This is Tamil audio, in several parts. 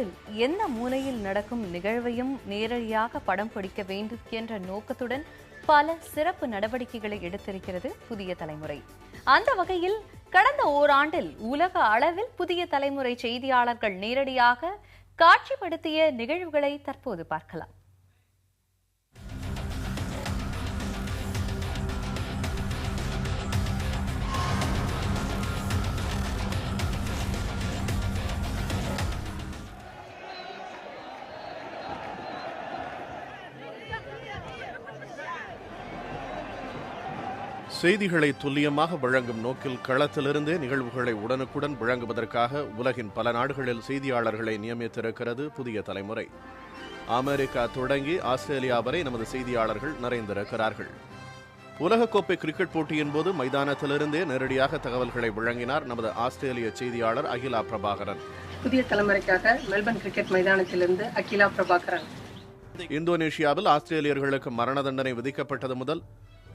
உலகத்தில் எந்த மூலையில் நடக்கும் நிகழ்வையும் நேரடியாக படம் பிடிக்க வேண்டும் என்ற நோக்கத்துடன் பல சிறப்பு நடவடிக்கைகளை எடுத்திருக்கிறது புதிய தலைமுறை. அந்த வகையில் கடந்த ஓராண்டில் உலக அளவில் புதிய தலைமுறை செய்தியாளர்கள் நேரடியாக காட்சிப்படுத்திய நிகழ்வுகளை தற்போது பார்க்கலாம். செய்திகளை துல்லியமாக வழங்கும் நோக்கில் களத்திலிருந்தே நிகழ்வுகளை உடனுக்குடன் வழங்குவதற்காக உலகின் பல நாடுகளில் செய்தியாளர்களை நியமித்திருக்கிறது புதிய தலைமுறை. அமெரிக்கா தொடங்கி ஆஸ்திரேலியா வரை நமது செய்தியாளர்கள் நிறைந்திருக்கிறார்கள். உலகக்கோப்பை கிரிக்கெட் போட்டியின் போது மைதானத்திலிருந்தே நேரடியாக தகவல்களை வழங்கினார் நமது ஆஸ்திரேலிய செய்தியாளர் அகிலா பிரபாகரன். புதிய தலைமுறைக்காக மெல்பர்ன் கிரிக்கெட் மைதானத்திலிருந்து அகிலா பிரபாகரன். இந்தோனேஷியாவில் ஆஸ்திரேலியர்களுக்கு மரண தண்டனை விதிக்கப்பட்டது முதல்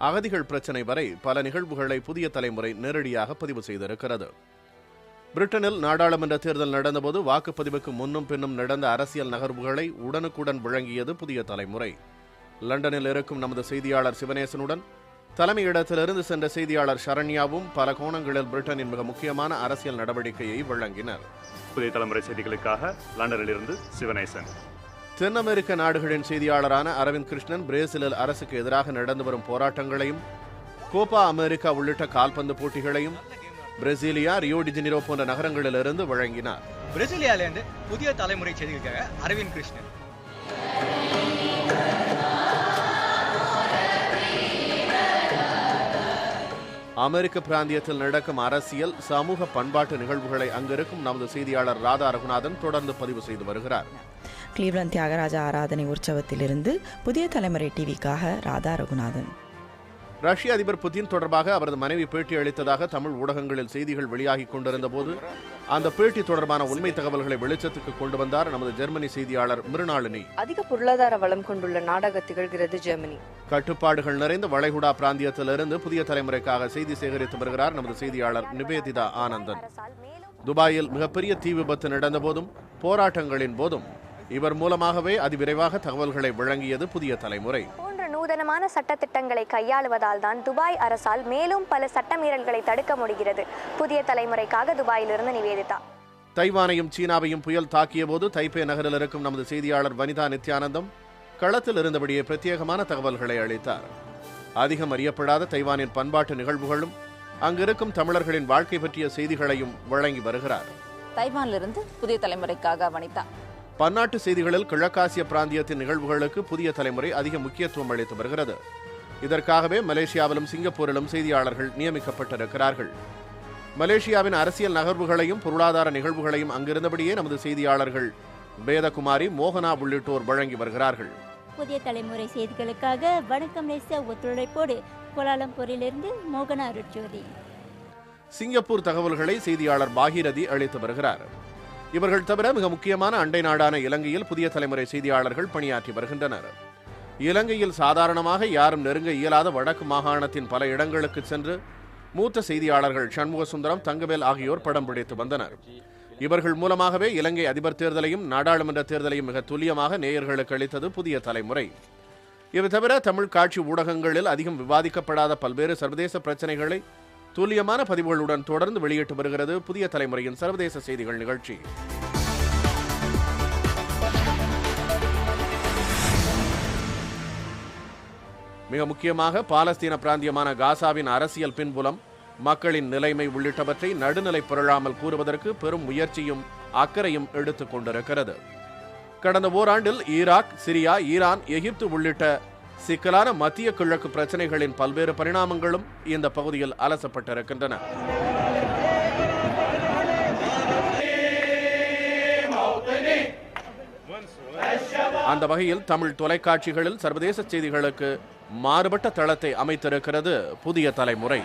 அகதிகள் பிரச்சினை வரை பல நிகழ்வுகளை புதிய தலைமுறை நேரடியாக பதிவு செய்திருக்கிறது. பிரிட்டனில் நாடாளுமன்ற தேர்தல் நடந்தபோது வாக்குப்பதிவுக்கு முன்னும் பின்னும் நடந்த அரசியல் நகர்வுகளை உடனுக்குடன் வழங்கியது புதிய தலைமுறை. லண்டனில் இருக்கும் நமது செய்தியாளர் சிவனேசனுடன் தலைமையிடத்திலிருந்து சென்ற செய்தியாளர் சரண்யாவும் பல கோணங்களில் பிரிட்டனின் மிக முக்கியமான அரசியல் நடவடிக்கையை வழங்கினர். புதிய தலைமுறை செய்திகளுக்காக லண்டனில் இருந்து சிவனேசன். தென் அமெரிக்க நாடுகளின் செய்தியாளரான அரவிந்த் கிருஷ்ணன் பிரேசிலில் அரசுக்கு எதிராக நடந்து வரும் போராட்டங்களையும், கோப்பா அமெரிக்கா உள்ளிட்ட கால்பந்து போட்டிகளையும் பிரேசிலியா, ரியோ டி ஜெனிரோ போன்ற நகரங்களிலிருந்து வழங்கினார். பிரேசிலியாவிலிருந்து புதிய தலைமுறை செய்திகளுக்காக அரவிந்த் கிருஷ்ணன். அமெரிக்க பிராந்தியத்தில் நடக்கும் அரசியல், சமூக, பண்பாட்டு நிகழ்வுகளை அங்கிருக்கும் நமது செய்தியாளர் ராதா ரகுநாதன் தொடர்ந்து பதிவு செய்து வருகிறார். கிளீவ்லண்ட் தியாகராஜா ஆராதனை உற்சவத்திலிருந்து புதிய தலைமுறை டிவிக்காக ராதா ரகுநாதன். ரஷ்ய அதிபர் புதின் தொடர்பாக அவரது மனைவி பேட்டி அளித்ததாக தமிழ் ஊடகங்களில் செய்திகள் வெளியாகிக் கொண்டிருந்த போது அந்த பேட்டி தொடர்பான உண்மை தகவல்களை வெளிச்சத்துக்கு கொண்டு வந்தார் நமது ஜெர்மனி செய்தியாளர் மிருணாளினி. அதிக பொருளாதார வளம் கொண்டுள்ள நாடாக திகழ்கிறது ஜெர்மனி. கட்டுப்பாடுகள் நிறைந்த வளைகுடா பிராந்தியத்திலிருந்து புதிய தலைமுறைக்காக செய்தி சேகரித்து வருகிறார் நமது செய்தியாளர் நிவேதிதா ஆனந்தன். துபாயில் மிகப்பெரிய தீ விபத்து நடந்த போதும் போராட்டங்களின் போதும் இவர் மூலமாகவே அதிவிரைவாக தகவல்களை வழங்கியது புதிய தலைமுறை. போன்ற நூதனமான சட்டத்திட்டங்களை கையாளுவதால் தான் துபாய் அரசால் மேலும் பல சட்டமீறல்களை தடுக்க முடிகிறது. புதிய தலைமுறைக்காக துபாயிலிருந்து நிவேதிதா. தைவானையும் சீனாவையும் புயல் தாக்கிய போது தைப்பே நகரில் இருக்கும் நமது செய்தியாளர் வனிதா நித்யானந்தம் களத்தில் இருந்தபடியே பிரத்யேகமான தகவல்களை அளித்தார். அதிகம் அறியப்படாத தைவானின் பண்பாட்டு நிகழ்வுகளும் அங்கிருக்கும் தமிழர்களின் வாழ்க்கை பற்றிய செய்திகளையும் வழங்கி வருகிறார். தைவானிலிருந்து புதிய தலைமுறைக்காக வனிதா. பன்னாட்டு செய்திகளில் கிழக்காசிய பிராந்தியத்தின் நிகழ்வுகளுக்கு புதிய தலைமுறை அதிக முக்கியத்துவம் அளித்து வருகிறது. இதற்காகவே மலேசியாவிலும் சிங்கப்பூரிலும் செய்தியாளர்கள் நியமிக்கப்பட்டிருக்கிறார்கள். மலேசியாவின் அரசியல் நகர்வுகளையும் பொருளாதார நிகழ்வுகளையும் அங்கிருந்தபடியே நமது செய்தியாளர்கள் வேதகுமாரி, மோகனா உள்ளிட்டோர் வழங்கி வருகிறார்கள். புதிய தலைமுறை செய்திகளுக்காக வணக்கம் நேச ஒத்துழைப்போடு கோலாலம்பூரிலிருந்து மோகனா அருட்ஜோதி. சிங்கப்பூர் தகவல்களை செய்தியாளர் பாகிரதி அளித்து வருகிறார். இவர்கள் தவிர மிக முக்கியமான அண்டை நாடான இலங்கையில் புதிய தலைமுறை செய்தியாளர்கள் பணியாற்றி வருகின்றனர். இலங்கையில் சாதாரணமாக யாரும் நெருங்க இயலாத வடக்கு மாகாணத்தின் பல இடங்களுக்கு சென்று மூத்த செய்தியாளர்கள் சண்முக சுந்தரம், தங்கவேல் ஆகியோர் படம் பிடித்து வந்தனர். இவர்கள் மூலமாகவே இலங்கை அதிபர் தேர்தலையும் நாடாளுமன்ற தேர்தலையும் மிக துல்லியமாக நேயர்களுக்கு அளித்தது புதிய தலைமுறை. இவை தவிர தமிழ் காட்சி ஊடகங்களில் அதிகம் விவாதிக்கப்படாத பல்வேறு சர்வதேச பிரச்சனைகளை துல்லியமான பதிவுகளுடன் தொடர்ந்து வெளியிட்டு வருகிறது புதிய தலைமுறையின் சர்வதேச செய்திகள் நிகழ்ச்சி. மிக முக்கியமாக பாலஸ்தீன பிராந்தியமான காசாவின் அரசியல் பின்புலம், மக்களின் நிலைமை உள்ளிட்டவற்றை நடுநிலை பெறலாமல் கூறுவதற்கு பெரும் முயற்சியும் அக்கறையும் எடுத்துக் கொண்டிருக்கிறது. கடந்த ஓராண்டில் ஈராக், சிரியா, ஈரான், எகிப்து உள்ளிட்ட சிக்கலான மத்திய கிழக்கு பிரச்சனைகளின் பல்வேறு பரிணாமங்களும் இந்த பகுதியில் அலசப்பட்டிருக்கின்றன. அந்த வகையில் தமிழ் தொலைக்காட்சிகளில் சர்வதேச செய்திகளுக்கு மாறுபட்ட தளத்தை அமைத்திருக்கிறது புதிய தலைமுறை.